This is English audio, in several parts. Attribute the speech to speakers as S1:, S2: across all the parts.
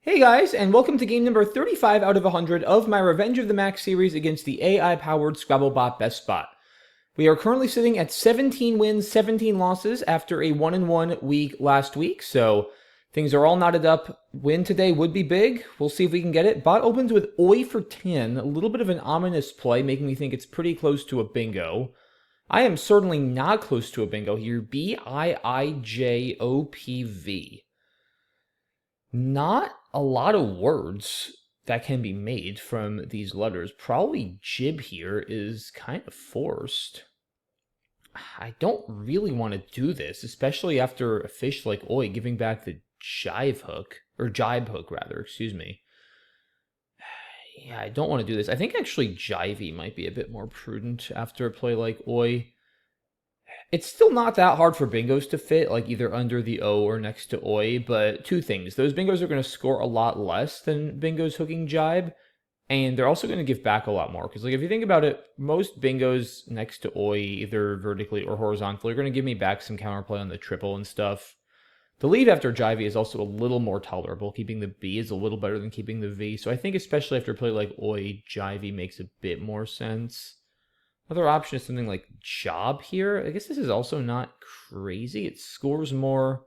S1: Hey guys, and welcome to game number 35 out of 100 of my Revenge of the Mack series against the AI-powered Scrabble bot BestBot. We are currently sitting at 17 wins, 17 losses after a 1-1 week last week, so things are all knotted up. Win today would be big. We'll see if we can get it. Bot opens with Oi for 10, a little bit of an ominous play, making me think it's pretty close to a bingo. I am certainly not close to a bingo here. B-I-I-J-O-P-V. Not a lot of words that can be made from these letters. Probably jib here is kind of forced. I don't really want to do this, especially after a fish like Oi giving back the jive hook, or jibe hook rather, excuse me. Yeah, I don't want to do this. I think actually jivey might be a bit more prudent after a play like Oi. It's still not that hard for bingos to fit, like either under the O or next to Oi, but two things. Those bingos are going to score a lot less than bingos hooking jibe, and they're also going to give back a lot more. Because like if you think about it, most bingos next to Oi, either vertically or horizontally, are going to give me back some counterplay on the triple and stuff. The lead after jivey is also a little more tolerable. Keeping the B is a little better than keeping the V, so I think especially after a play like Oi, jivey makes a bit more sense. Another option is something like job here. I guess this is also not crazy. It scores more.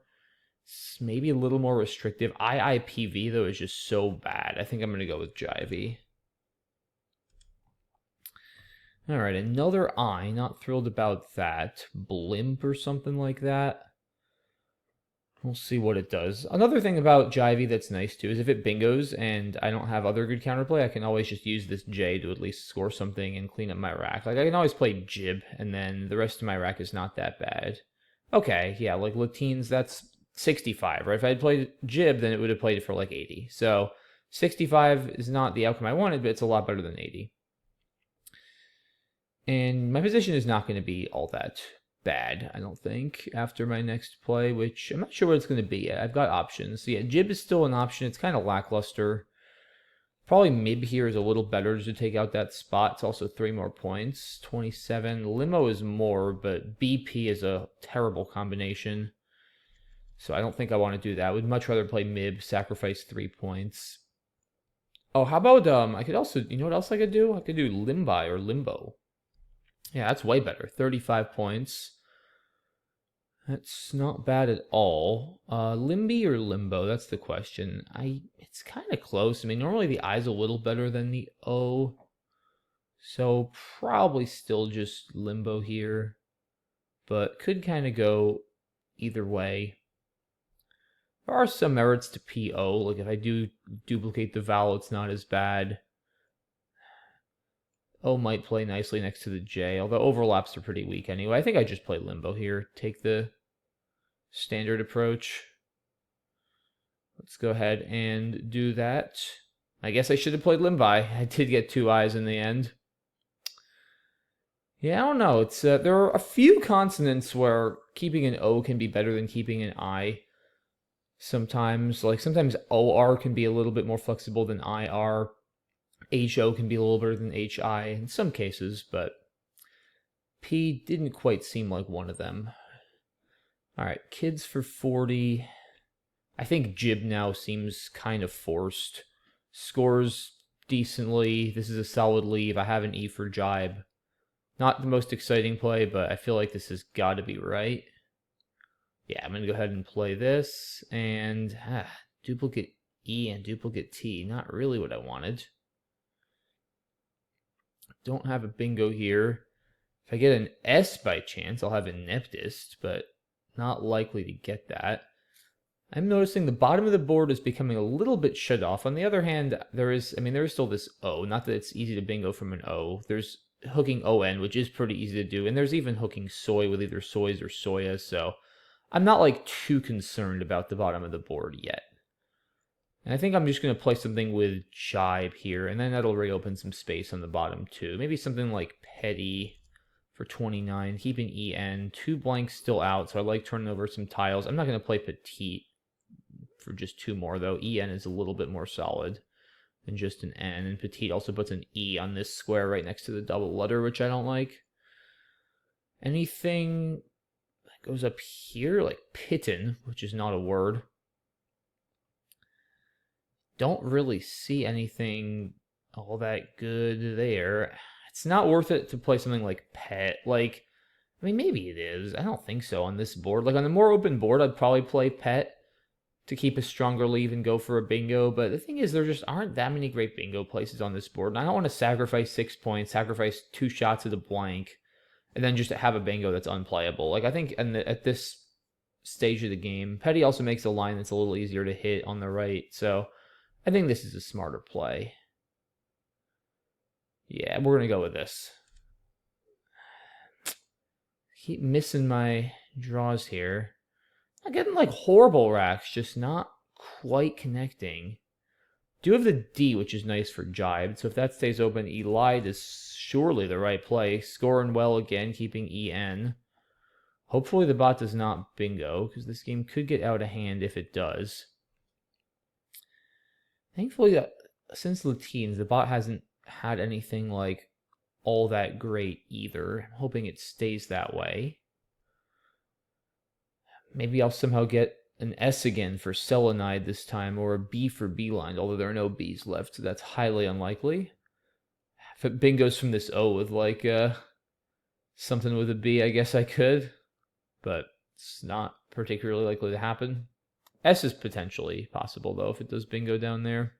S1: It's maybe a little more restrictive. IIPV, though, is just so bad. I think I'm going to go with jivey. All right, another I. Not thrilled about that. Blimp or something like that. We'll see what it does. Another thing about jivey that's nice too is if it bingos and I don't have other good counterplay, I can always just use this J to at least score something and clean up my rack. Like I can always play jib and then the rest of my rack is not that bad. Okay, yeah, like Latines, that's 65, right? If I had played jib, then it would have played it for like 80. So 65 is not the outcome I wanted, but it's a lot better than 80. And my position is not going to be all that bad, I don't think, after my next play, which I'm not sure what it's going to be yet. I've got options. So yeah, jib is still an option. It's kind of lackluster. Probably mib here is a little better to take out that spot. It's also 3 more points. 27. Limo is more, but BP is a terrible combination. So I don't think I want to do that. I would much rather play mib, sacrifice 3 points. Oh, how about, I could also, you know what else I could do? I could do limbi or limbo. Yeah, that's way better. 35 points. That's not bad at all. Limby or Limbo? That's the question. It's kind of close. I mean, normally the I's a little better than the O. So probably still just Limbo here. But could kind of go either way. There are some merits to PO. Like if I do duplicate the vowel, it's not as bad. O might play nicely next to the J, although overlaps are pretty weak anyway. I think I just play Limbo here. Take the standard approach. Let's go ahead and do that. I guess I should have played Limbi. I did get 2 I's in the end. Yeah, I don't know. It's there are a few consonants where keeping an O can be better than keeping an I. Sometimes, like sometimes OR can be a little bit more flexible than IR. HO can be a little better than HI in some cases, but P didn't quite seem like one of them. All right, kids for 40. I think jib now seems kind of forced. Scores decently. This is a solid leave. I have an E for jibe. Not the most exciting play, but I feel like this has got to be right. Yeah, I'm going to go ahead and play this. And duplicate E and duplicate T. Not really what I wanted. Don't have a bingo here. If I get an S by chance, I'll have a Neptist, but not likely to get that. I'm noticing the bottom of the board is becoming a little bit shut off. On the other hand, there is still this O. Not that it's easy to bingo from an O. There's hooking ON, which is pretty easy to do. And there's even hooking soy with either soys or soya. So I'm not like too concerned about the bottom of the board yet. And I think I'm just going to play something with jibe here, and then that'll reopen some space on the bottom too. Maybe something like petty for 29, keeping EN. 2 blanks still out, so I like turning over some tiles. I'm not going to play petite for just 2 more, though. EN is a little bit more solid than just an N, and petite also puts an E on this square right next to the double letter, which I don't like. Anything that goes up here, like pitten, which is not a word. don't really see anything all that good there. It's not worth it to play something like Pet. Like, I mean, maybe it is. I don't think so on this board. Like, on a more open board, I'd probably play Pet to keep a stronger lead and go for a bingo. But the thing is, there just aren't that many great bingo places on this board. And I don't want to sacrifice 6 points, sacrifice 2 shots at a blank, and then just have a bingo that's unplayable. Like, I think at this stage of the game, Petty also makes a line that's a little easier to hit on the right. So I think this is a smarter play. Yeah, we're going to go with this. Keep missing my draws here. I'm getting like horrible racks, just not quite connecting. Do have the D, which is nice for jibe. So if that stays open, Elide is surely the right play. Scoring well again, keeping EN. Hopefully the bot does not bingo, because this game could get out of hand if it does. Thankfully, since Latines, the bot hasn't had anything like all that great either. I'm hoping it stays that way. Maybe I'll somehow get an S again for Selenide this time, or a B for Beeline, although there are no B's left, so that's highly unlikely. If it bingos from this O with like something with a B, I guess I could, but it's not particularly likely to happen. S is potentially possible, though, if it does bingo down there.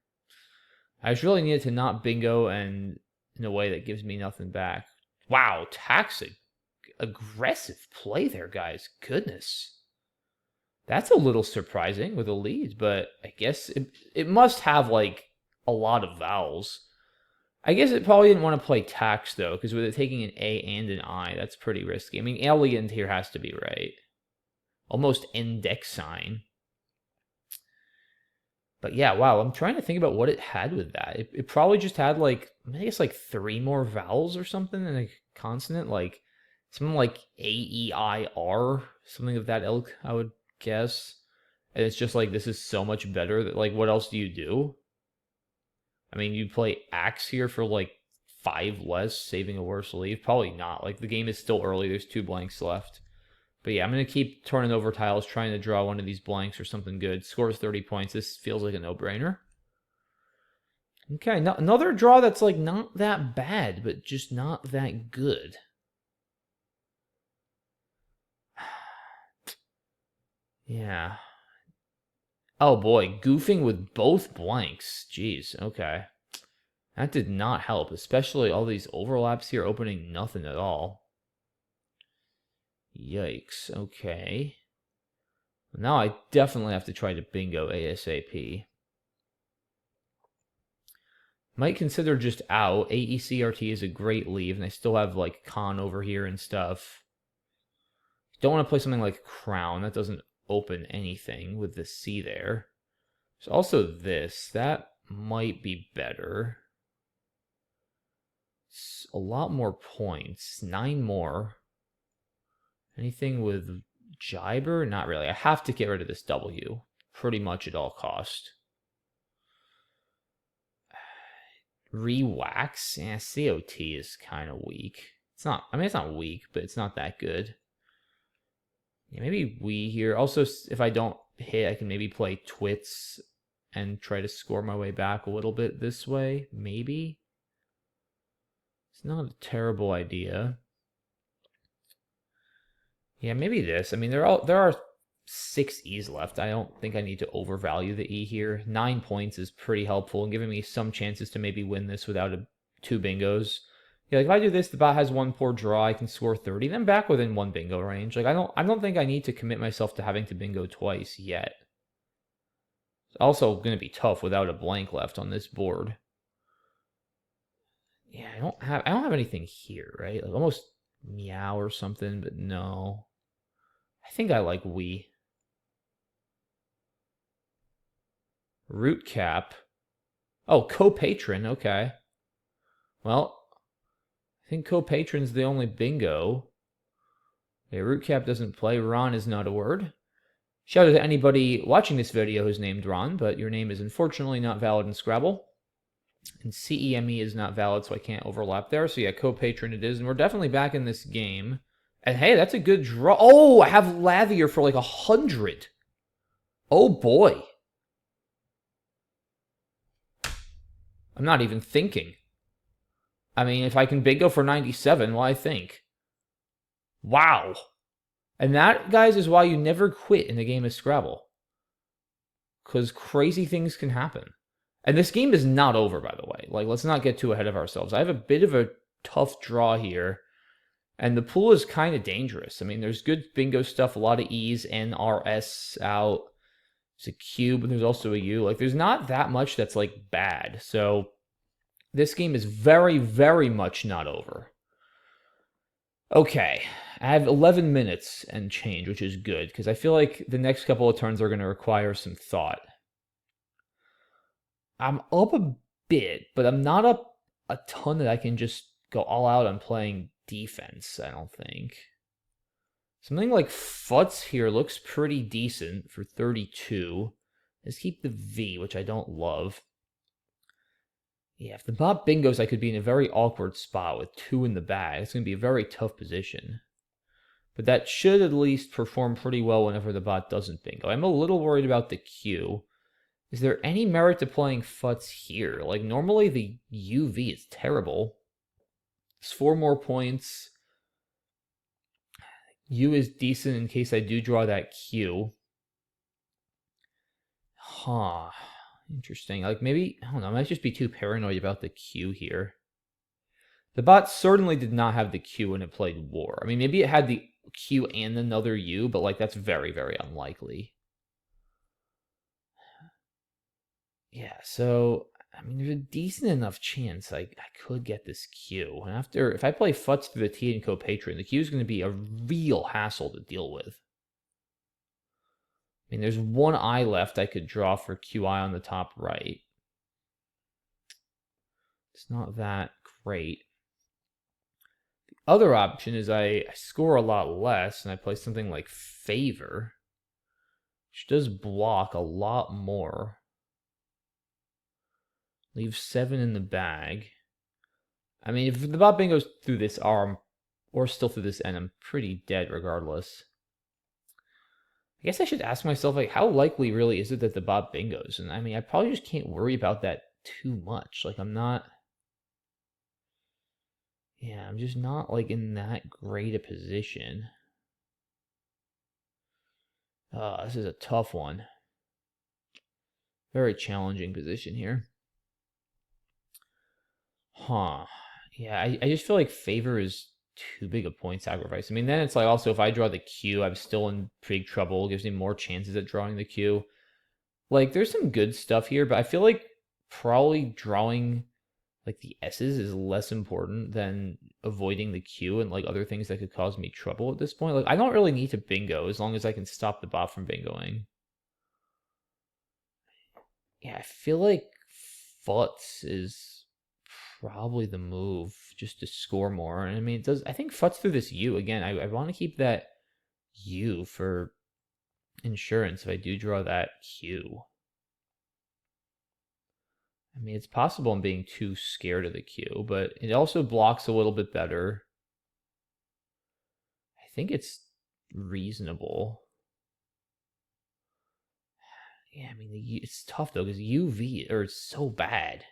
S1: I just really needed to not bingo and in a way that gives me nothing back. Wow, taxing. Aggressive play there, guys. Goodness. That's a little surprising with a lead, but I guess it must have, like, a lot of vowels. I guess it probably didn't want to play tax, though, because with it taking an A and an I, that's pretty risky. I mean, alien here has to be right. Almost index sign. But yeah, wow, I'm trying to think about what it had with that. It probably just had, like, I guess, like 3 more vowels or something and a consonant, like something like A-E-I-R, something of that ilk, I would guess. And it's just like, this is so much better that, like, what else do you do? I mean, you play axe here for like 5 less, saving a worse leave? Probably not. Like, the game is still early, there's 2 blanks left. But yeah, I'm going to keep turning over tiles, trying to draw one of these blanks or something good. Scores 30 points. This feels like a no-brainer. Okay, another draw that's like not that bad, but just not that good. Yeah. Oh boy, goofing with both blanks. Jeez, okay. That did not help, especially all these overlaps here opening nothing at all. Yikes, okay. Now I definitely have to try to bingo ASAP. Might consider just out. AECRT is a great leave, and I still have like con over here and stuff. Don't want to play something like crown. That doesn't open anything with the C there. There's also this. That might be better. It's a lot more points. 9 more. Anything with Jiber? Not really. I have to get rid of this W. Pretty much at all cost. Rewax? Yeah, COT is kind of weak. It's not, I mean, it's not weak, but it's not that good. Yeah, maybe we here. Also, if I don't hit, I can maybe play Twits and try to score my way back a little bit this way. Maybe. It's not a terrible idea. Yeah, maybe this. I mean, there are 6 E's left. I don't think I need to overvalue the E here. 9 points is pretty helpful and giving me some chances to maybe win this without 2 bingos. Yeah, like if I do this, the bot has 1 poor draw, I can score 30, then back within 1 bingo range. Like I don't think I need to commit myself to having to bingo twice yet. It's also going to be tough without a blank left on this board. Yeah, I don't have anything here, right? Like almost meow or something, but no. I think I like we. Root cap. Oh, co-patron, okay. Well, I think co-patron's the only bingo. Okay, root cap doesn't play. Ron is not a word. Shout out to anybody watching this video who's named Ron, but your name is unfortunately not valid in Scrabble. And CEME is not valid, so I can't overlap there. So yeah, co-patron it is, and we're definitely back in this game. And hey, that's a good draw. Oh, I have Lavier for like 100. Oh boy. I'm not even thinking. I mean, if I can bingo for 97, well, I think. Wow. And that, guys, is why you never quit in a game of Scrabble. Because crazy things can happen. And this game is not over, by the way. Like, let's not get too ahead of ourselves. I have a bit of a tough draw here. And the pool is kind of dangerous. I mean, there's good bingo stuff, a lot of E's, N, R, S out. There's a Q, but there's also a U. Like, there's not that much that's, like, bad. So, this game is very, very much not over. Okay, I have 11 minutes and change, which is good, because I feel like the next couple of turns are going to require some thought. I'm up a bit, but I'm not up a ton that I can just go all out on playing defense, I don't think. Something like Futz here looks pretty decent for 32. Let's keep the V, which I don't love. Yeah, if the bot bingos, I could be in a very awkward spot with 2 in the bag. It's going to be a very tough position. But that should at least perform pretty well whenever the bot doesn't bingo. I'm a little worried about the Q. Is there any merit to playing Futz here? Like, normally the UV is terrible. It's 4 more points. U is decent in case I do draw that Q. Huh. Interesting. Like, maybe, I don't know, I might just be too paranoid about the Q here. The bot certainly did not have the Q when it played War. I mean, maybe it had the Q and another U, but, like, that's very, very unlikely. Yeah, so, I mean, there's a decent enough chance I could get this Q. And after, if I play Futz through the T and Co-Patron, the Q is going to be a real hassle to deal with. I mean, there's one I left I could draw for QI on the top right. It's not that great. The other option is I score a lot less and I play something like Favor, which does block a lot more. Leave 7 in the bag. I mean, if the bot bingoes through this arm, or still through this end, I'm pretty dead regardless. I guess I should ask myself, like, how likely really is it that the bot bingos? And I mean, I probably just can't worry about that too much. Like, I'm not... Yeah, I'm just not, like, in that great a position. This is a tough one. Very challenging position here. Huh. Yeah, I just feel like Favor is too big a point sacrifice. I mean, then it's like also if I draw the Q, I'm still in big trouble. It gives me more chances at drawing the Q. Like, there's some good stuff here, but I feel like probably drawing like the S's is less important than avoiding the Q and like other things that could cause me trouble at this point. Like, I don't really need to bingo as long as I can stop the bot from bingoing. Yeah, I feel like Futz is probably the move just to score more. And I mean, it does. I think Futz through this U again. I want to keep that U for insurance if I do draw that Q. I mean, it's possible I'm being too scared of the Q, but it also blocks a little bit better. I think it's reasonable. Yeah, I mean, it's tough though because UV or it's so bad.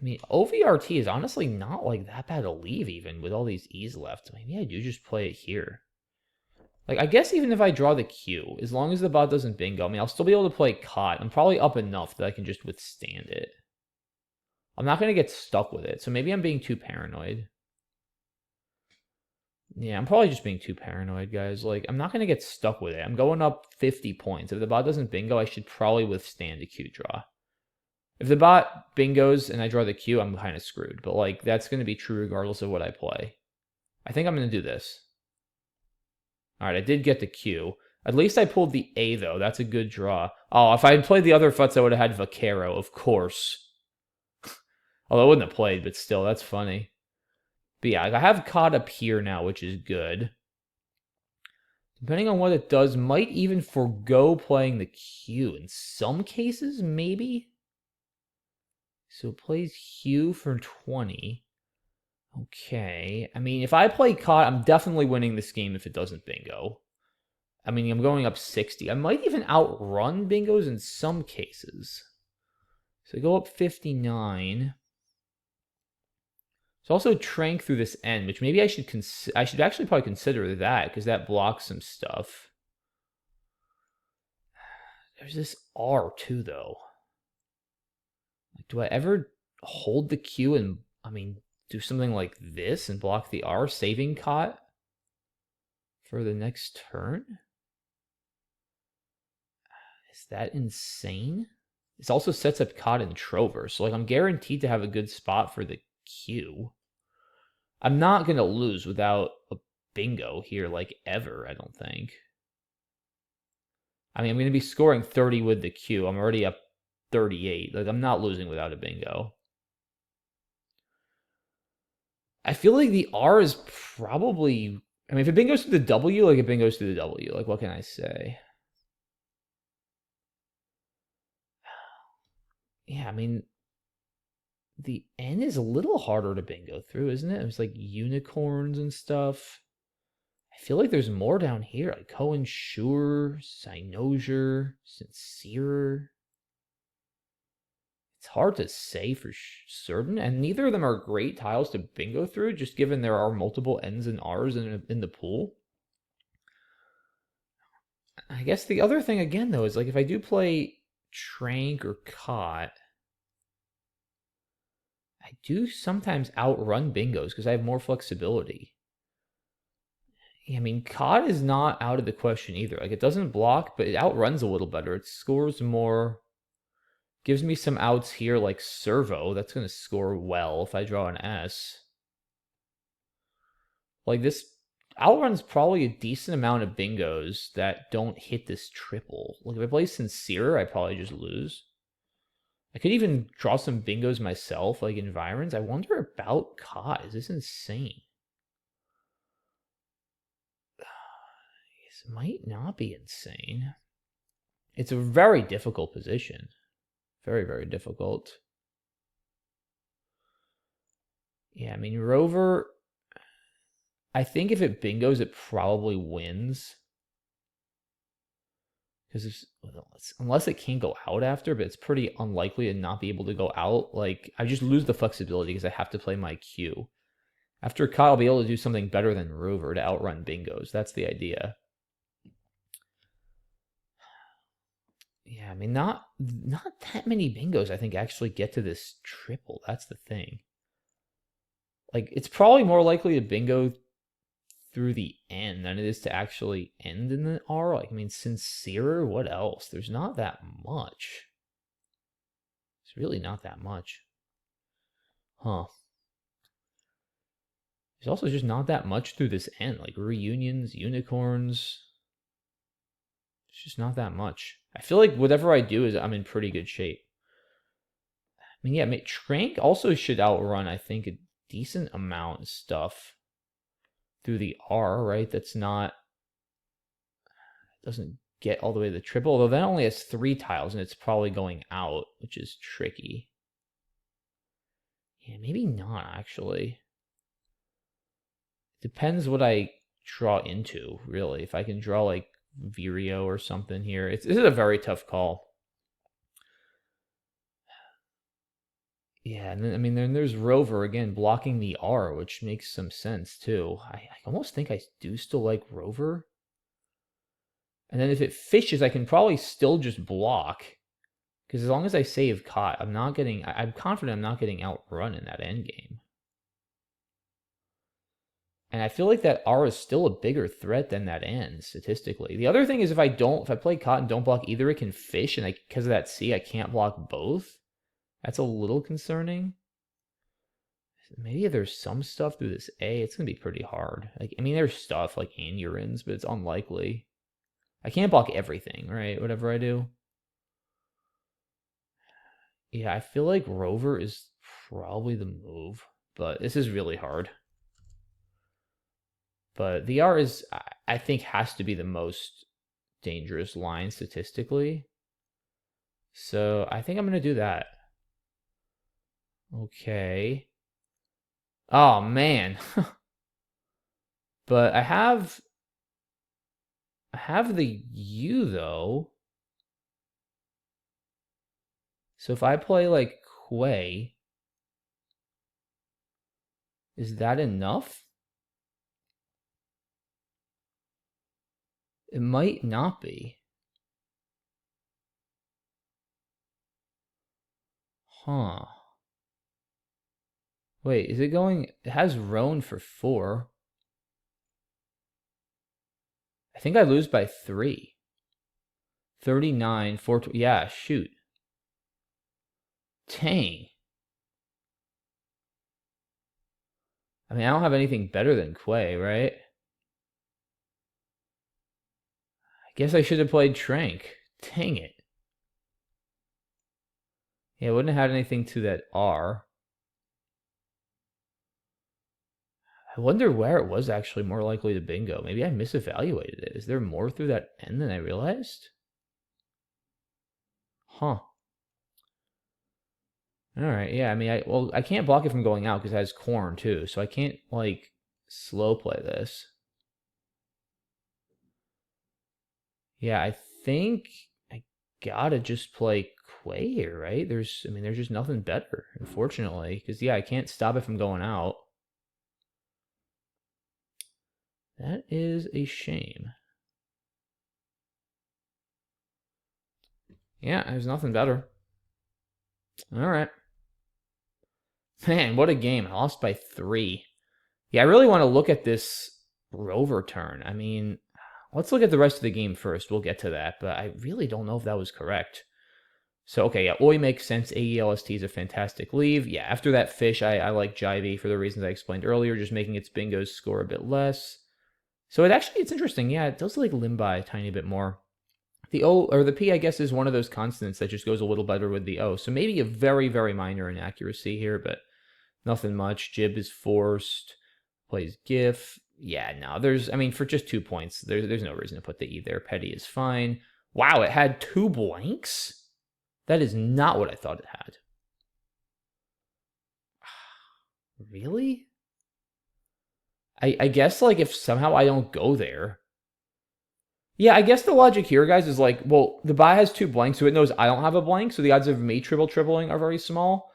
S1: I mean, OVRT is honestly not like that bad to leave even with all these E's left. Maybe I do just play it here. Like, I guess even if I draw the Q, as long as the bot doesn't bingo, I mean, I'll still be able to play caught. I'm probably up enough that I can just withstand it. I'm not going to get stuck with it, so maybe I'm being too paranoid. Yeah, I'm probably just being too paranoid, guys. Like, I'm not going to get stuck with it. I'm going up 50 points. If the bot doesn't bingo, I should probably withstand a Q draw. If the bot bingos and I draw the Q, I'm kind of screwed. But, like, that's going to be true regardless of what I play. I think I'm going to do this. All right, I did get the Q. At least I pulled the A, though. That's a good draw. Oh, if I had played the other Futz, I would have had Vaquero, of course. Although I wouldn't have played, but still, that's funny. But yeah, I have caught up here now, which is good. Depending on what it does, might even forego playing the Q. In some cases, maybe? So it plays Q for 20. Okay. I mean, if I play caught, I'm definitely winning this game if it doesn't bingo. I mean, I'm going up 60. I might even outrun bingos in some cases. So go up 59. So also trank through this end, which maybe I should actually probably consider that because that blocks some stuff. There's this R too, though. Like, do I ever hold the Q and do something like this and block the R, saving cot for the next turn? Is that insane? This also sets up cot and trover, so like I'm guaranteed to have a good spot for the Q. I'm not gonna lose without a bingo here, like ever, I don't think. I mean, I'm gonna be scoring 30 with the Q. I'm already up 38. Like, I'm not losing without a bingo. I feel like the R is probably. I mean, if a bingo's to the W, like a bingo's to the W. Like, what can I say? Yeah, I mean, the N is a little harder to bingo through, isn't it? It's like unicorns and stuff. I feel like there's more down here, like Cohen, Sure, Cynosure, Sincere. It's hard to say for certain, and neither of them are great tiles to bingo through, just given there are multiple N's and R's in the pool. I guess the other thing again though is like if I do play Trank or Cot, I do sometimes outrun bingos because I have more flexibility. Yeah, I mean, Cot is not out of the question either. Like it doesn't block, but it outruns a little better. It scores more. Gives me some outs here like Servo. That's going to score well if I draw an S. Like this outruns probably a decent amount of bingos that don't hit this triple. Like if I play Sincere, I probably just lose. I could even draw some bingos myself, like environs. I wonder about Cot. Is this insane? This might not be insane. It's a very difficult position. Very, very difficult. Yeah, I mean, Rover, I think if it bingos, it probably wins. Because unless it can go out after, but it's pretty unlikely to not be able to go out. Like, I just lose the flexibility because I have to play my Q. After Kyle, I'll be able to do something better than Rover to outrun bingos. That's the idea. Yeah, I mean, not that many bingos, I think, actually get to this triple. That's the thing. Like, it's probably more likely to bingo through the end than it is to actually end in the R. Like, I mean, Sincere, what else? There's not that much. It's really not that much. Huh. There's also just not that much through this end. Like, reunions, unicorns. It's just not that much. I feel like whatever I do is I'm in pretty good shape. I mean, yeah, Trank also should outrun, I think, a decent amount of stuff through the R, right? That's not, doesn't get all the way to the triple, although that only has 3 tiles and it's probably going out, which is tricky. Yeah, maybe not actually. Depends what I draw into, really. If I can draw like Vireo or something here. This is a very tough call. Yeah, and then, I mean, then there's Rover again blocking the R, which makes some sense too. I almost think I do still like Rover. And then if it fishes, I can probably still just block. Because as long as I save Cot, I'm confident I'm not getting outrun in that endgame. And I feel like that R is still a bigger threat than that N statistically. The other thing is if I play Cot and don't block either, it can fish, and because of that C, I can't block both. That's a little concerning. Maybe there's some stuff through this A. It's gonna be pretty hard. Like, I mean, there's stuff like Anurins, but it's unlikely. I can't block everything, right? Whatever I do. Yeah, I feel like Rover is probably the move, but this is really hard. But the R is, I think, has to be the most dangerous line statistically. So I think I'm going to do that. Okay. Oh, man. But I have the U, though. So if I play like Quay, is that enough? It might not be. Huh. Wait, is it going? It has Roan for 4. I think I lose by 3. 39, 4. Yeah, shoot. Dang. I mean, I don't have anything better than Quay, right? I guess I should have played Trank. Dang it. Yeah, I wouldn't have had anything to that R. I wonder where it was actually more likely to bingo. Maybe I misevaluated it. Is there more through that N than I realized? Huh. All right. Yeah. I mean, I can't block it from going out because it has corn too, so I can't like slow play this. Yeah, I think I gotta just play Quay here, right? There's just nothing better, unfortunately, because yeah, I can't stop it from going out. That is a shame. Yeah, there's nothing better. All right. Man, what a game. I lost by 3. Yeah, I really want to look at this rover turn. I mean, let's look at the rest of the game first. We'll get to that, but I really don't know if that was correct. So, okay, yeah, Oi makes sense. AELST is a fantastic leave. Yeah, after that fish, I like Jivey for the reasons I explained earlier, just making its bingos score a bit less. So it's interesting. Yeah, it does like Limby a tiny bit more. The O or the P, I guess, is one of those consonants that just goes a little better with the O. So maybe a very, very minor inaccuracy here, but nothing much. Jib is forced. Plays GIF. Yeah, no, for just 2 points, there's no reason to put the E there. Petty is fine. Wow, it had 2 blanks? That is not what I thought it had. Really? I guess, like, if somehow I don't go there. Yeah, I guess the logic here, guys, is like, well, the buy has 2 blanks, so it knows I don't have a blank, so the odds of me tripling are very small.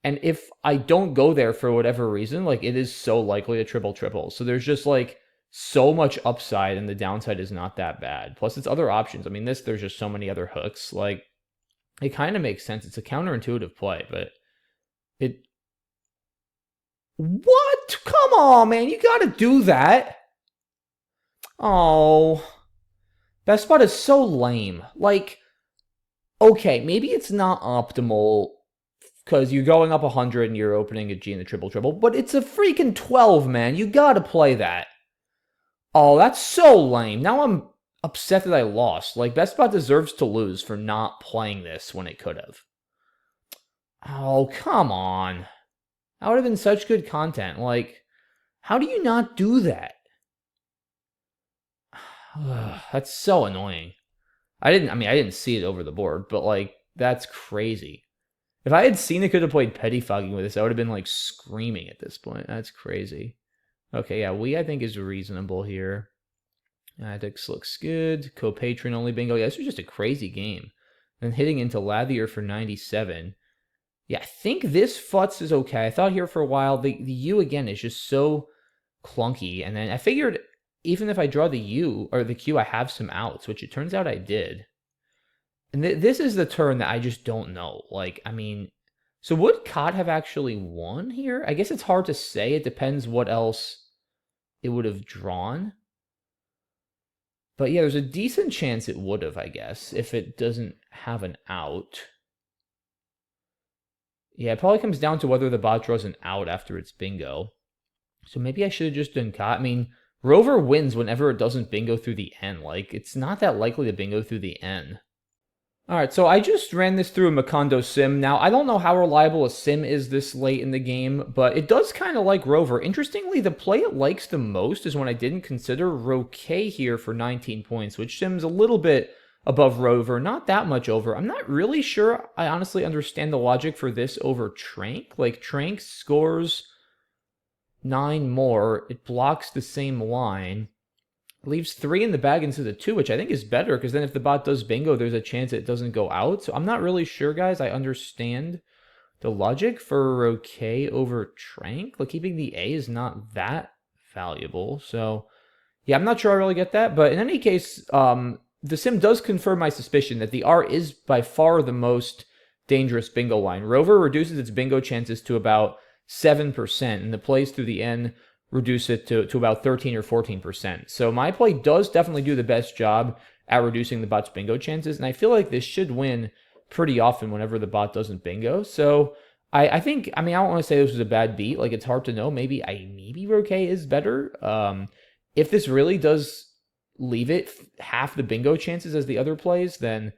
S1: And if I don't go there for whatever reason, like, it is so likely to triple. So there's just, like, so much upside, and the downside is not that bad. Plus, it's other options. I mean, there's just so many other hooks. Like, it kind of makes sense. It's a counterintuitive play, but it... What? Come on, man. You gotta do that. Oh... BestBot is so lame. Like, okay, maybe it's not optimal because you're going up 100 and you're opening a G in the triple, but it's a freaking 12, man. You gotta play that. Oh, that's so lame. Now I'm upset that I lost. Like, BestBot deserves to lose for not playing this when it could have. Oh, come on. That would have been such good content. Like, how do you not do that? That's so annoying. I didn't see it over the board, but like, that's crazy. If I had seen it could have played pettifogging with this, I would have been like screaming at this point. That's crazy. Okay, yeah, I think is reasonable here. Addix looks good. Co-patron only bingo. Yeah, this was just a crazy game. And hitting into Lathier for 97. Yeah, I think this futz is okay. I thought here for a while. The U again is just so clunky. And then I figured even if I draw the U or the Q, I have some outs, which it turns out I did. And this is the turn that I just don't know. Like, I mean, so would Cot have actually won here? I guess it's hard to say. It depends what else it would have drawn. But yeah, there's a decent chance it would have, I guess, if it doesn't have an out. Yeah, it probably comes down to whether the bot draws an out after its bingo. So maybe I should have just done Cot. I mean, Rover wins whenever it doesn't bingo through the N. Like, it's not that likely to bingo through the N. Alright, so I just ran this through a Macondo sim. Now, I don't know how reliable a sim is this late in the game, but it does kind of like Rover. Interestingly, the play it likes the most is when I didn't consider Roquet here for 19 points, which sim's a little bit above Rover, not that much over. I'm not really sure I honestly understand the logic for this over Trank. Like, Trank scores 9 more. It blocks the same line. leaves 3 in the bag instead of 2, which I think is better, because then if the bot does bingo, there's a chance it doesn't go out. So I'm not really sure, guys. I understand the logic for Roquet over Trank. Like, keeping the A is not that valuable. So, yeah, I'm not sure I really get that. But in any case, the sim does confirm my suspicion that the R is by far the most dangerous bingo line. Rover reduces its bingo chances to about 7%, and the plays through the N reduce it to about 13 or 14%. So my play does definitely do the best job at reducing the bot's bingo chances, and I feel like this should win pretty often whenever the bot doesn't bingo. So I think, I don't want to say this was a bad beat. Like, it's hard to know. Maybe Roquet is better. If this really does leave it half the bingo chances as the other plays, then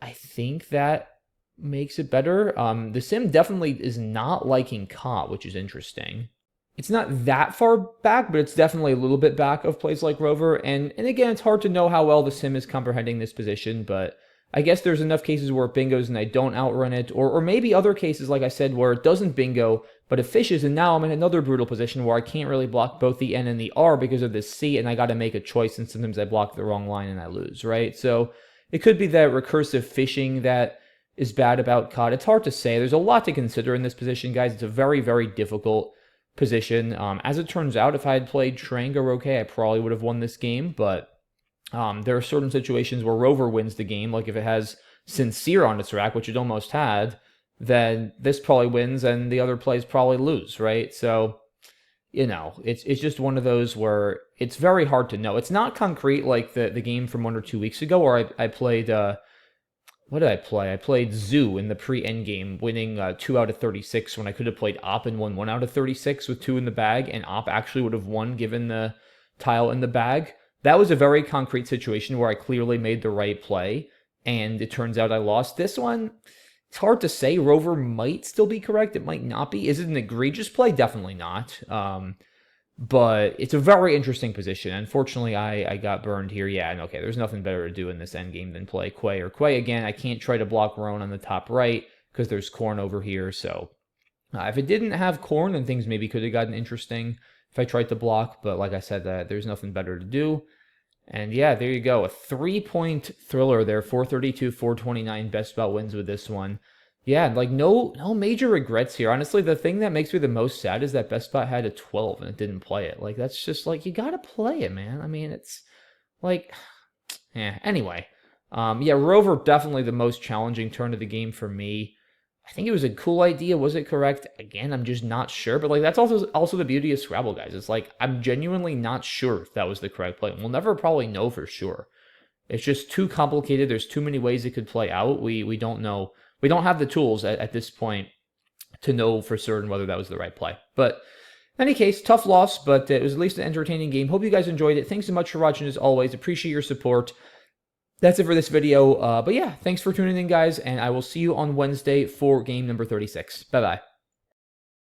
S1: I think that makes it better. The sim definitely is not liking Caught, which is interesting. It's not that far back, but it's definitely a little bit back of plays like Rover. And again, it's hard to know how well the sim is comprehending this position, but I guess there's enough cases where it bingos and I don't outrun it, or maybe other cases, like I said, where it doesn't bingo, but it fishes, and now I'm in another brutal position where I can't really block both the N and the R because of this C, and I got to make a choice, and sometimes I block the wrong line and I lose, right? So it could be that recursive fishing that is bad about Caught. It's hard to say. There's a lot to consider in this position, guys. It's a very, very difficult position. As it turns out, if I had played Trang or Roquet, I probably would have won this game, but there are certain situations where Rover wins the game, like if it has Sincere on its rack, which it almost had, then this probably wins and the other plays probably lose, right? So, it's just one of those where it's very hard to know. It's not concrete like the game from 1 or 2 weeks ago where I played, what did I play? I played Zoo in the pre-endgame, winning 2 out of 36 when I could have played Op and won 1 out of 36 with 2 in the bag, and Op actually would have won given the tile in the bag. That was a very concrete situation where I clearly made the right play, and it turns out I lost. This one, it's hard to say. Rover might still be correct. It might not be. Is it an egregious play? Definitely not. But it's a very interesting position. Unfortunately, I got burned here. Yeah, and okay, there's nothing better to do in this endgame than play Quay or Quay again. I can't try to block Roan on the top right because there's Corn over here. So if it didn't have Corn, then things maybe could have gotten interesting if I tried to block. But like I said, there's nothing better to do. And yeah, there you go. A 3-point thriller there. 432, 429. BestBot wins with this one. Yeah, like no major regrets here. Honestly, the thing that makes me the most sad is that BestBot had a 12 and it didn't play it. Like, that's just like, you gotta play it, man. It's like, anyway. Yeah, Rover definitely the most challenging turn of the game for me. I think it was a cool idea. Was it correct? Again, I'm just not sure. But like, that's also the beauty of Scrabble, guys. It's like, I'm genuinely not sure if that was the correct play. We'll never probably know for sure. It's just too complicated. There's too many ways it could play out. We don't know. We don't have the tools at this point to know for certain whether that was the right play. But in any case, tough loss, but it was at least an entertaining game. Hope you guys enjoyed it. Thanks so much for watching as always. Appreciate your support. That's it for this video. But yeah, thanks for tuning in, guys, and I will see you on Wednesday for game number 36. Bye-bye.